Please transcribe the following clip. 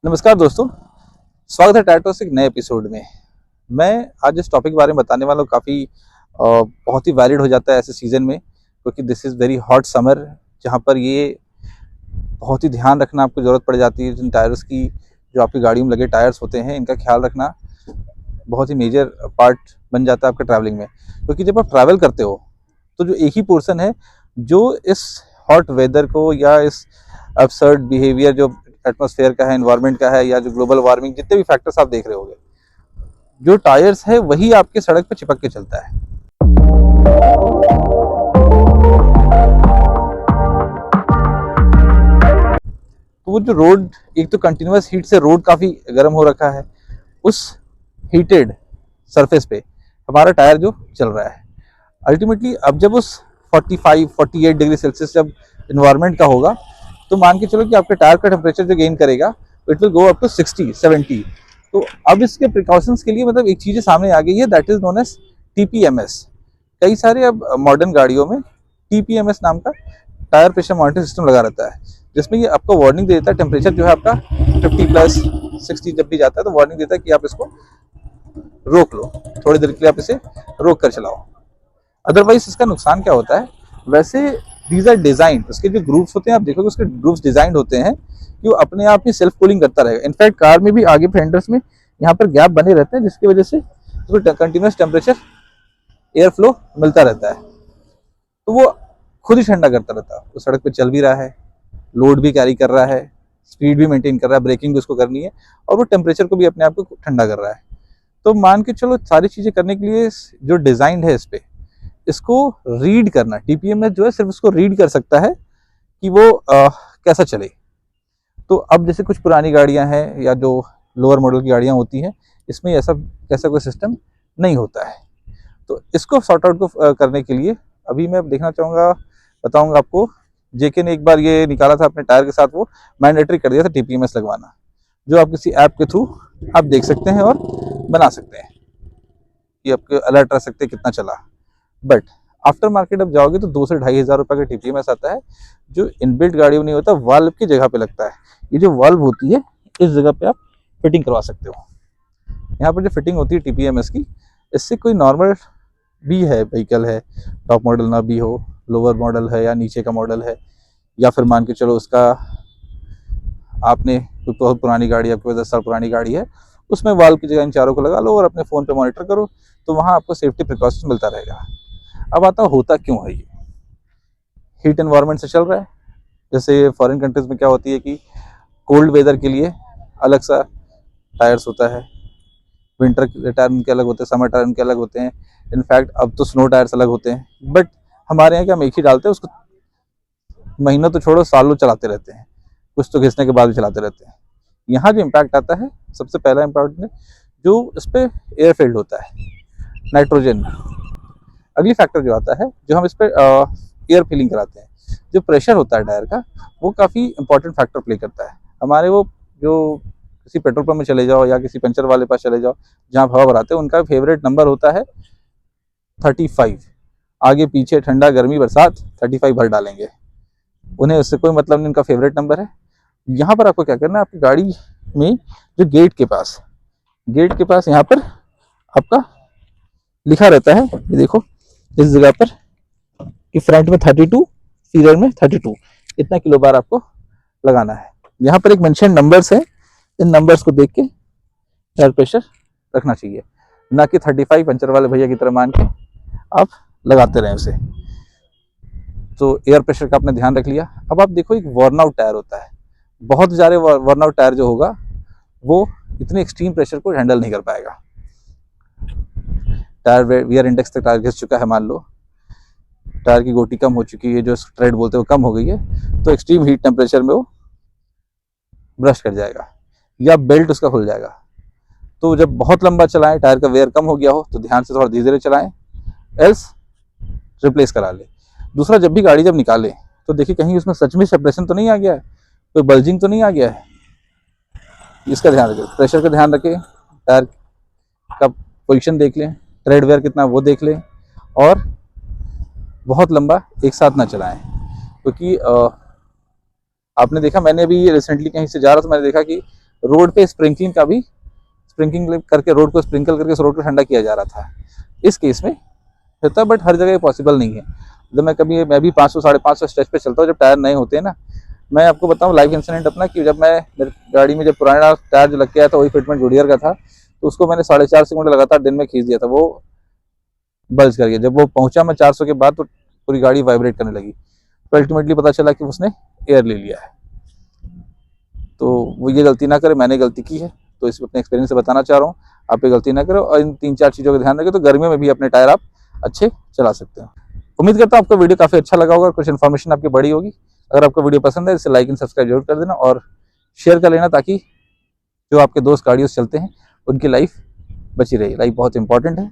नमस्कार दोस्तों, स्वागत है टायर टॉक्स एक नए एपिसोड में। मैं आज इस टॉपिक के बारे में बताने वाला हूँ। काफ़ी बहुत ही वैलिड हो जाता है ऐसे सीज़न में, क्योंकि this is very hot summer, जहाँ पर ये बहुत ही ध्यान रखना आपको ज़रूरत पड़ जाती है। जिन टायर्स की, जो आपकी गाड़ी में लगे टायर्स होते हैं, इनका ख्याल रखना बहुत ही मेजर पार्ट बन जाता है आपके ट्रैवलिंग में। क्योंकि जब आप ट्रैवल करते हो तो जो एक ही पोर्सन है जो इस हॉट वेदर को या इस absurd बिहेवियर जो एटमॉस्फेयर का है, एनवायरनमेंट का है, या जो ग्लोबल वार्मिंग, जितने भी फैक्टर्स आप देख रहे होंगे, जो टायर्स है वही आपके सड़क पे चिपक के चलता है। तो वो जो रोड, एक तो कंटिन्यूअस हीट से रोड काफी गर्म हो रखा है, उस हीटेड सरफेस पे हमारा टायर जो चल रहा है, अल्टीमेटली अब जब उस 45-48 डिग्री सेल्सियस जब इन्वायरमेंट का होगा, तो मान के चलो कि आपके टायर का टेम्परेचर जो गेन करेगा, it will go up to 60-70। तो अब इसके प्रिकॉशंस के लिए मतलब एक चीज़ सामने आ गई है, that is known as TPMS. कई सारे अब मॉडर्न गाड़ियों में टीपीएमएस नाम का टायर प्रेशर मॉनिटरिंग सिस्टम लगा रहता है, जिसमें ये आपको वार्निंग दे देता है। टेम्परेचर जो है आपका 50+60 जब भी जाता है तो वार्निंग देता है कि आप इसको रोक लो, थोड़ी देर के लिए आप इसे रोक कर चलाओ। अदरवाइज इसका नुकसान क्या होता है, वैसे दीज आर डिजाइन, उसके जो ग्रुप्स होते हैं आप देखोगे उसके ग्रुप्स डिजाइन होते हैं कि वो अपने आप ही सेल्फ कूलिंग करता रहेगा। इनफैक्ट कार में भी आगे फेंडर्स में यहाँ पर गैप बने रहते हैं, जिसकी वजह से कंटिन्यूस टेम्परेचर एयर फ्लो मिलता रहता है, तो वो खुद ही ठंडा करता रहता है। वो सड़क पे चल भी रहा है, लोड भी कैरी कर रहा है, स्पीड भी मेंटेन कर रहा है, ब्रेकिंग भी उसको करनी है, और वो टेम्परेचर को भी अपने आप को ठंडा कर रहा है। तो मान के चलो सारी चीजें करने के लिए जो डिजाइन है इस पे, इसको रीड करना, टीपीएमएस जो है सिर्फ उसको रीड कर सकता है कि वो कैसा चले। तो अब जैसे कुछ पुरानी गाड़ियां हैं या जो लोअर मॉडल की गाड़ियां होती हैं, इसमें ऐसा कैसा कोई सिस्टम नहीं होता है। तो इसको सॉर्ट आउट को करने के लिए अभी मैं देखना चाहूँगा, बताऊँगा आपको। जेके ने एक बार ये निकाला था अपने टायर के साथ, वो मैंडेटरी कर दिया था टीपीएमएस लगवाना, जो आप किसी ऐप के थ्रू आप देख सकते हैं और बना सकते हैं कि आपके अलर्ट रह सकते हैं कितना चला। बट आफ्टर मार्केट अब जाओगे तो 2 से 2,500 रुपये का टीपीएमएस आता है, जो इनबिल्ट गाड़ियों में नहीं होता, वाल्व की जगह पे लगता है। ये जो वाल्व होती है, इस जगह पे आप फिटिंग करवा सकते हो। यहाँ पर जो फिटिंग होती है टीपीएमएस की, इससे कोई नॉर्मल भी है व्हीकल है, टॉप मॉडल ना भी हो, लोअर मॉडल है या नीचे का मॉडल है, या फिर मान के चलो उसका आपने कोई बहुत पुरानी गाड़ी, आपके 10 साल पुरानी गाड़ी है, उसमें वाल्व की जगह इन चारों को लगा लो और अपने फ़ोन पे मॉनिटर करो, तो वहाँ आपको सेफ्टी प्रिकॉशन मिलता रहेगा। अब आता होता क्यों है ये, हीट एनवायरनमेंट से चल रहा है। जैसे फॉरेन कंट्रीज में क्या होती है कि कोल्ड वेदर के लिए अलग सा टायर्स होता है, विंटर के टायर उनके अलग होते हैं, समर टायर उनके अलग होते हैं, इनफैक्ट अब तो स्नो टायर्स अलग होते हैं। बट हमारे यहाँ क्या, हम एक ही डालते हैं, उसको महीनों तो छोड़ो सालों चलाते रहते हैं, कुछ तो घिसने के बाद भी चलाते रहते हैं। यहाँ जो इम्पैक्ट आता है, सबसे पहला इम्पैक्ट जो इस पर एयर फील्ड होता है, नाइट्रोजन। अगली फैक्टर जो आता है, जो हम इस पर एयर फीलिंग कराते हैं, जो प्रेशर होता है टायर का, वो काफ़ी इंपॉर्टेंट फैक्टर प्ले करता है। हमारे वो जो किसी पेट्रोल पंप में चले जाओ या किसी पंचर वाले पास चले जाओ, जहाँ हवा भराते हैं, उनका फेवरेट नंबर होता है 35। आगे पीछे ठंडा गर्मी बरसात 35 भर डालेंगे, उन्हें उससे कोई मतलब नहीं, उनका फेवरेट नंबर है। यहाँ पर आपको क्या करना है, आपकी गाड़ी में जो गेट के पास यहाँ पर आपका लिखा रहता है, ये देखो इस जगह पर कि फ्रंट में 32, सीरियर में 32, इतना किलो बार आपको लगाना है। यहाँ पर एक मेंशन नंबर्स है, इन नंबर्स को देख के टायर प्रेशर रखना चाहिए, ना कि 35 पंचर वाले भैया की तरह मान के आप लगाते रहें उसे। तो एयर प्रेशर का आपने ध्यान रख लिया। अब आप देखो, एक वर्न आउट टायर होता है, बहुत ज़्यादा वर्न आउट टायर जो होगा वो इतने एक्सट्रीम प्रेशर को हैंडल नहीं कर पाएगा। टायर वियर इंडेक्स तक टायर घिस चुका है, मान लो टायर की गोटी कम हो चुकी है, जो ट्रेड बोलते हैं वो कम हो गई है, तो एक्सट्रीम हीट टेम्परेचर में वो ब्रश कर जाएगा या बेल्ट उसका खुल जाएगा। तो जब बहुत लंबा चलाएं, टायर का वेयर कम हो गया हो, तो ध्यान से थोड़ा धीरे धीरे चलाएं, एल्स रिप्लेस करा ले। दूसरा, जब भी गाड़ी जब निकालें तो देखिए कहीं उसमें सच में सेपरेशन तो नहीं आ गया है, कोई बल्जिंग तो नहीं आ गया है, इसका ध्यान रखें। प्रेशर का ध्यान रखें, टायर का पोजीशन देख लें, ट्रेड वेयर कितना वो देख लें, और बहुत लंबा एक साथ ना चलाएं। क्योंकि आपने देखा, मैंने अभी रिसेंटली कहीं से जा रहा था, मैंने देखा कि रोड पे स्प्रिंकलिंग करके रोड को स्प्रिंकल करके उस रोड को ठंडा किया जा रहा था। इस केस में होता है, बट हर जगह पॉसिबल नहीं है। जब मैं भी 500 550 स्ट्रेच पे चलता हूँ जब टायर नए होते हैं ना। मैं आपको बताऊं लाइव इंसिडेंट अपना कि जब मैं मेरी गाड़ी में जब पुराना टायर जो लग के आया था वही फिटमेंट गुडियर का था, तो उसको मैंने 4.5 सेकंड लगातार दिन में खींच दिया था, वो बल्ज कर गया। जब वो पहुंचा मैं 400 के बाद तो पूरी गाड़ी वाइब्रेट करने लगी, तो अल्टीमेटली पता चला कि उसने एयर ले लिया है। तो वो ये गलती ना करे, मैंने गलती की है, तो इस अपने एक्सपीरियंस से बताना चाह रहा हूँ, आप ये गलती ना करो और इन 3-4 चीज़ों का ध्यान रखें, तो गर्मियों में भी अपने टायर आप अच्छे चला सकते हैं। उम्मीद करता हूँ आपको वीडियो काफ़ी अच्छा लगा होगा, कुछ इन्फॉर्मेशन आपकी बड़ी होगी। अगर आपको वीडियो पसंद है इसे लाइक एंड सब्सक्राइब जरूर कर देना और शेयर कर लेना, ताकि जो आपके दोस्त गाड़ियों से चलते हैं उनकी लाइफ बची रहे। लाइफ बहुत इंपॉर्टेंट है।